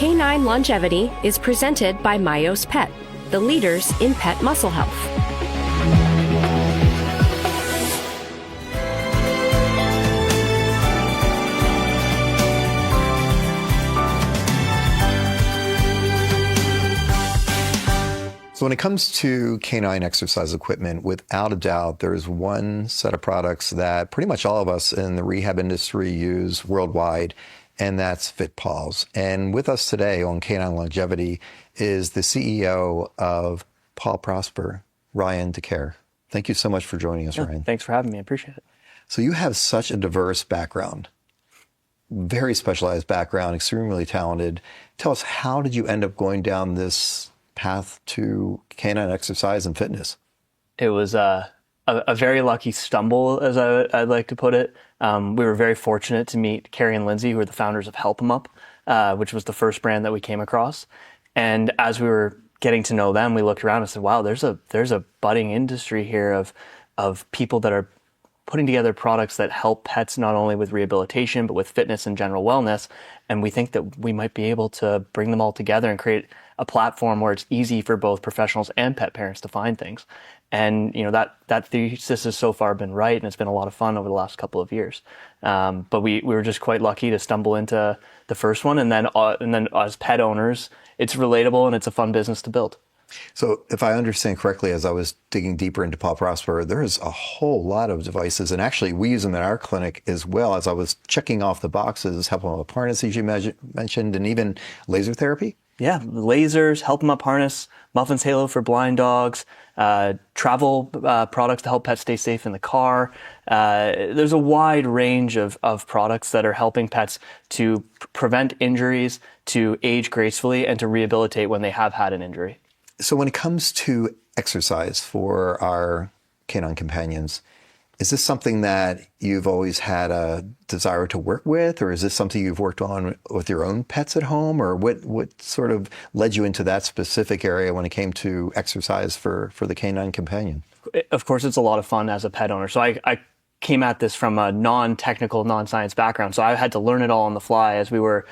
Canine Longevity is presented by Myos Pet, the leaders in pet muscle health. So when it comes to canine exercise equipment, without a doubt, there's one set of products that pretty much all of us in the rehab industry use worldwide, and that's FitPaws. And with us today on Canine Longevity is the CEO of Paw Prosper, Ryan DeCare. Thank you so much for joining us, Ryan. Thanks for having me. I appreciate it. So you have such a diverse background, very specialized background, extremely talented. Tell us, how did you end up going down this path to canine exercise and fitness? It was a very lucky stumble, as I'd like to put it. We were very fortunate to meet Carrie and Lindsay, who are the founders of Help 'em Up, which was the first brand that we came across. And as we were getting to know them, we looked around and said, wow, there's a budding industry here of people that are putting together products that help pets not only with rehabilitation, but with fitness and general wellness. And we think that we might be able to bring them all together and create a platform where it's easy for both professionals and pet parents to find things. And that thesis has so far been right, and it's been a lot of fun over the last couple of years. But we were just quite lucky to stumble into the first one, and then as pet owners, it's relatable and it's a fun business to build. So if I understand correctly, as I was digging deeper into Paw Prosper, there's a whole lot of devices, and actually we use them in our clinic as well. As I was checking off the boxes, Help 'em Up harnesses you mentioned, and even laser therapy. Yeah, lasers, Help 'em Up harness, Muffin's Halo for blind dogs, travel products to help pets stay safe in the car. There's a wide range of products that are helping pets to prevent injuries, to age gracefully, and to rehabilitate when they have had an injury. So when it comes to exercise for our canine companions, is this something that you've always had a desire to work with, or is this something you've worked on with your own pets at home, or what sort of led you into that specific area when it came to exercise for the canine companion? Of course, it's a lot of fun as a pet owner. So I came at this from a non-technical, non-science background. So I had to learn it all on the fly as we were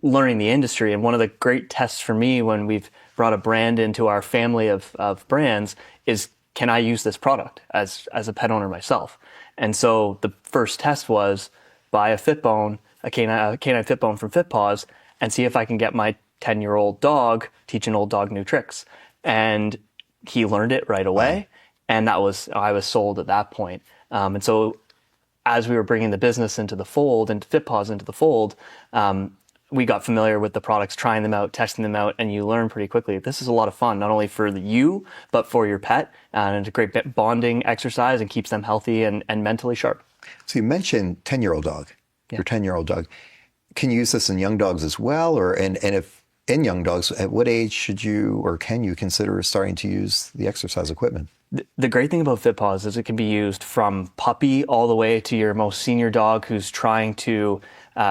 learning the industry. And one of the great tests for me when we've brought a brand into our family of brands is, can I use this product as a pet owner myself? And so the first test was buy a Fitbone, a canine Fitbone from FitPaws, and see if I can get my 10-year-old dog, teach an old dog new tricks. And he learned it right away. Wow. And I was sold at that point. And so as we were bringing the business into the fold, into FitPaws into the fold, we got familiar with the products, trying them out, testing them out, and you learn pretty quickly. This is a lot of fun, not only for you, but for your pet. And it's a great bonding exercise and keeps them healthy and mentally sharp. So you mentioned 10-year-old dog, yeah. Your 10-year-old dog. Can you use this in young dogs as well? And if in young dogs, at what age should you or can you consider starting to use the exercise equipment? The great thing about FitPaws is it can be used from puppy all the way to your most senior dog who's trying to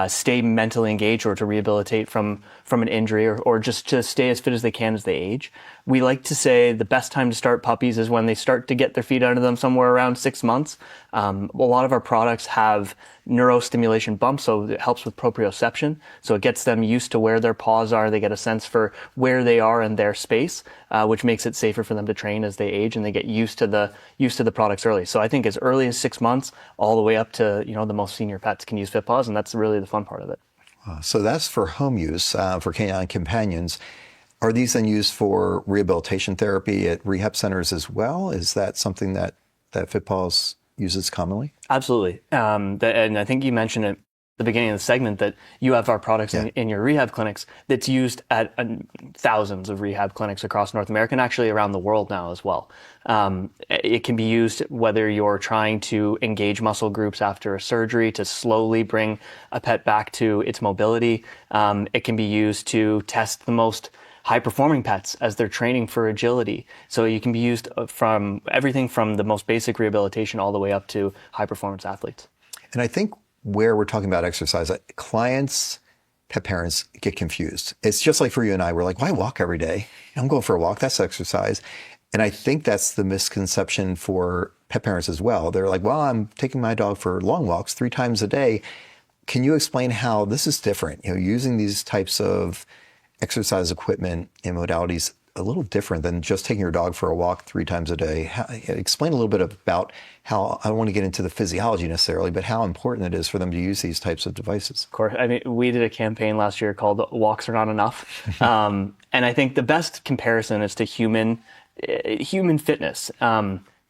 stay mentally engaged or to rehabilitate from an injury or just to stay as fit as they can as they age. We like to say the best time to start puppies is when they start to get their feet under them, somewhere around 6 months. A lot of our products have neurostimulation bumps, so it helps with proprioception. So it gets them used to where their paws are. They get a sense for where they are in their space, which makes it safer for them to train as they age, and they get used to the products early. So I think as early as 6 months, all the way up to the most senior pets can use FitPaws, and that's really the fun part of it. So that's for home use for canine companions. Are these then used for rehabilitation therapy at rehab centers as well? Is that something that FitPaws uses commonly? Absolutely. And I think you mentioned it at the beginning of the segment that you have our products in your rehab clinics that's used at thousands of rehab clinics across North America and actually around the world now as well. It can be used whether you're trying to engage muscle groups after a surgery to slowly bring a pet back to its mobility. It can be used to test the most high-performing pets as they're training for agility. So you can be used from everything from the most basic rehabilitation all the way up to high-performance athletes. And I think where we're talking about exercise, clients, pet parents get confused. It's just like for you and I, we're like, why walk every day? I'm going for a walk, that's exercise. And I think that's the misconception for pet parents as well. They're like, well, I'm taking my dog for long walks 3 times a day. Can you explain how this is different? Using these types of exercise equipment and modalities a little different than just taking your dog for a walk 3 times a day. Explain a little bit about how, I don't want to get into the physiology necessarily, but how important it is for them to use these types of devices. Of course. I mean, we did a campaign last year called Walks Are Not Enough. And I think the best comparison is to human fitness.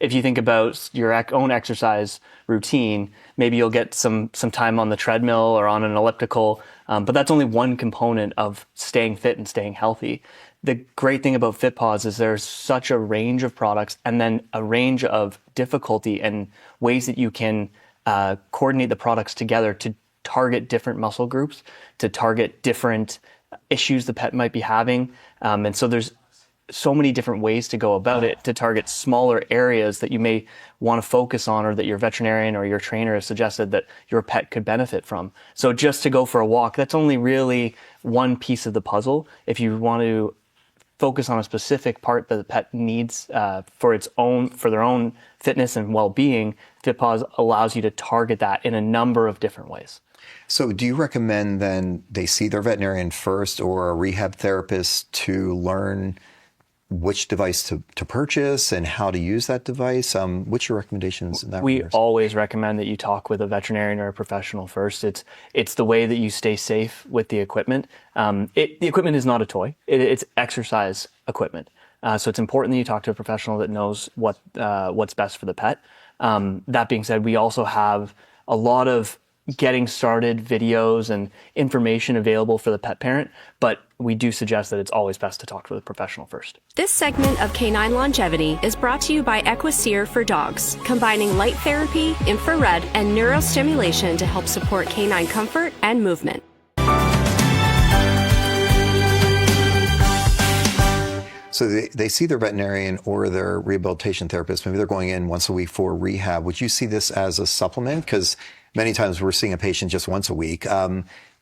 If you think about your own exercise routine, maybe you'll get some time on the treadmill or on an elliptical, but that's only one component of staying fit and staying healthy. The great thing about FitPaws is there's such a range of products and then a range of difficulty and ways that you can coordinate the products together to target different muscle groups, to target different issues the pet might be having. And so there's so many different ways to go about it to target smaller areas that you may want to focus on or that your veterinarian or your trainer has suggested that your pet could benefit from. So just to go for a walk, that's only really one piece of the puzzle. If you want to focus on a specific part that the pet needs for their own fitness and well-being, FitPaws allows you to target that in a number of different ways. So do you recommend then they see their veterinarian first or a rehab therapist to learn which device to purchase and how to use that device? What's your recommendations in that We regard? always recommend that you talk with a veterinarian or a professional first. It's the way that you stay safe with the equipment. The equipment is not a toy. It's exercise equipment. So it's important that you talk to a professional that knows what's best for the pet. That being said, we also have a lot of getting started videos and information available for the pet parent, but we do suggest that it's always best to talk to a professional first. This segment of Canine Longevity is brought to you by Equiseer for dogs, combining light therapy, infrared, and neurostimulation to help support canine comfort and movement. So they see their veterinarian or their rehabilitation therapist. Maybe they're going in once a week for rehab. Would you see this as a supplement? Because many times we're seeing a patient just once a week,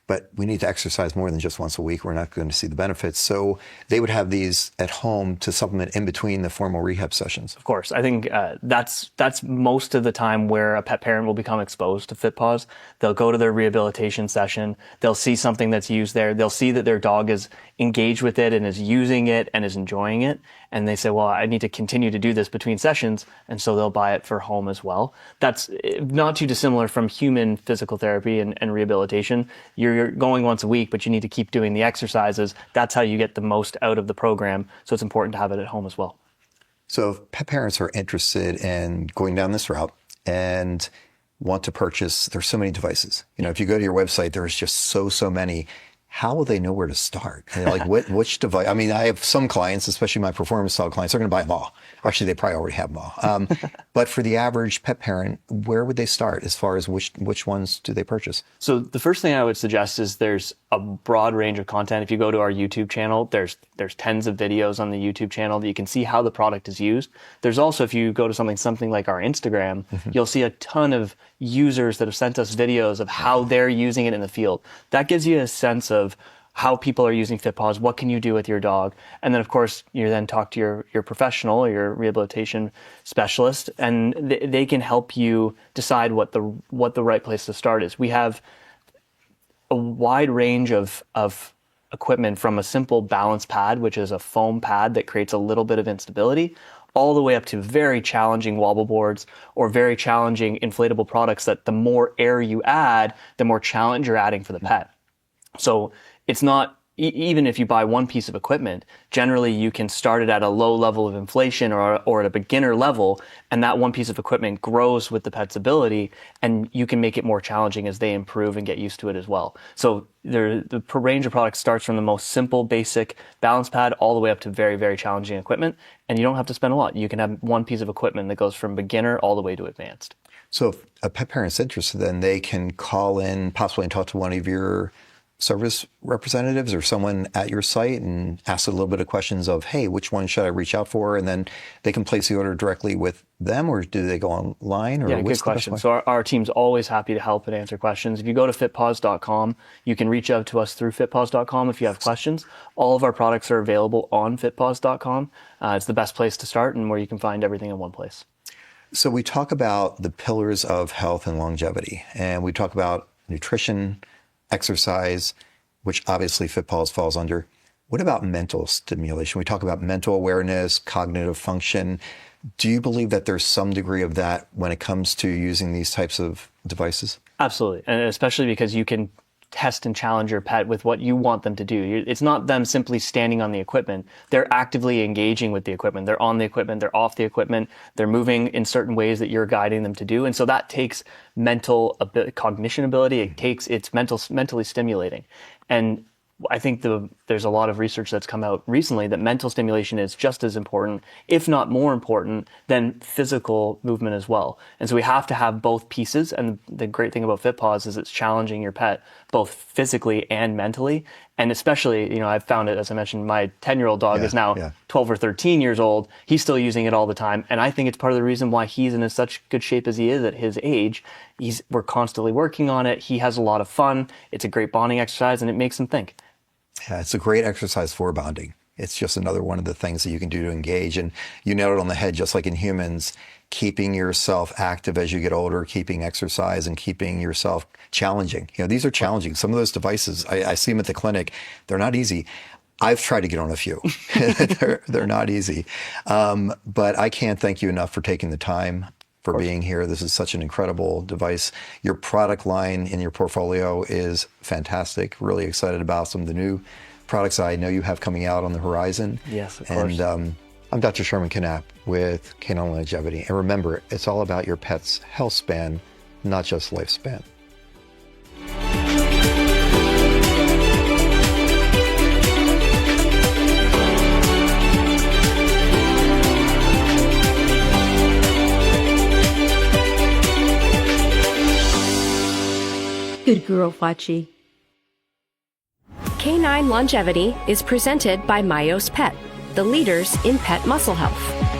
but we need to exercise more than just once a week. We're not going to see the benefits. So they would have these at home to supplement in between the formal rehab sessions. Of course. I think that's most of the time where a pet parent will become exposed to FitPaws. They'll go to their rehabilitation session. They'll see something that's used there. They'll see that their dog is engaged with it and is using it and is enjoying it. And they say, well, I need to continue to do this between sessions. And so they'll buy it for home as well. That's not too dissimilar from human physical therapy and rehabilitation. You're going once a week, but you need to keep doing the exercises. That's how you get the most out of the program. So it's important to have it at home as well. So if pet parents are interested in going down this route and want to purchase, there's so many devices. You know, if you go to your website, there's just so many. How will they know where to start? And like which device? I mean, I have some clients, especially my performance style clients, they're going to buy them all. Actually, they probably already have them all. But for the average pet parent, where would they start as far as which ones do they purchase? So the first thing I would suggest is there's a broad range of content. If you go to our YouTube channel, there's tens of videos on the YouTube channel that you can see how the product is used. There's also, if you go to something like our Instagram, you'll see a ton of users that have sent us videos of how they're using it in the field. That gives you a sense of how people are using FitPaws, what can you do with your dog? And then, of course, you then talk to your professional or your rehabilitation specialist, and they can help you decide what the right place to start is. We have a wide range of equipment, from a simple balance pad, which is a foam pad that creates a little bit of instability, all the way up to very challenging wobble boards or very challenging inflatable products that the more air you add, the more challenge you're adding for the pet. So it's not, even if you buy one piece of equipment, generally you can start it at a low level of inflation or at a beginner level, and that one piece of equipment grows with the pet's ability, and you can make it more challenging as they improve and get used to it as well. So the range of products starts from the most simple, basic balance pad all the way up to very, very challenging equipment, and you don't have to spend a lot. You can have one piece of equipment that goes from beginner all the way to advanced. So if a pet parent's interested, then they can call in possibly and talk to one of your service representatives or someone at your site and ask a little bit of questions of, hey, which one should I reach out for? And then they can place the order directly with them, or do they go online? Or yeah, good question. So our team's always happy to help and answer questions. If you go to fitpaws.com, you can reach out to us through fitpaws.com if you have questions. All of our products are available on fitpaws.com. It's the best place to start and where you can find everything in one place. So we talk about the pillars of health and longevity, and we talk about nutrition, exercise, which obviously FitPaws falls under. What about mental stimulation? We talk about mental awareness, cognitive function. Do you believe that there's some degree of that when it comes to using these types of devices? Absolutely. And especially because you can test and challenge your pet with what you want them to do. It's not them simply standing on the equipment. They're actively engaging with the equipment. They're on the equipment. They're off the equipment. They're moving in certain ways that you're guiding them to do. And so that takes cognition ability. It's mentally stimulating. And I think there's a lot of research that's come out recently that mental stimulation is just as important, if not more important, than physical movement as well. And so we have to have both pieces. And the great thing about FitPaws is it's challenging your pet both physically and mentally. And especially, I've found it, as I mentioned, my 10-year-old dog is now 12 or 13 years old. He's still using it all the time. And I think it's part of the reason why he's in such good shape as he is at his age. We're constantly working on it. He has a lot of fun. It's a great bonding exercise, and it makes him think. Yeah, it's a great exercise for bonding. It's just another one of the things that you can do to engage. And you nailed it on the head, just like in humans, keeping yourself active as you get older, keeping exercise and keeping yourself challenging. These are challenging. Some of those devices, I see them at the clinic. They're not easy. I've tried to get on a few. They're not easy. But I can't thank you enough for taking the time, for being here. This is such an incredible device. Your product line in your portfolio is fantastic. Really excited about some of the new products I know you have coming out on the horizon. Yes, of course. And I'm Dr. Sherman Canapp with Canine Longevity. And remember, it's all about your pet's health span, not just lifespan. Good girl, Fachi. Canine Longevity is presented by Myos Pet, the leaders in pet muscle health.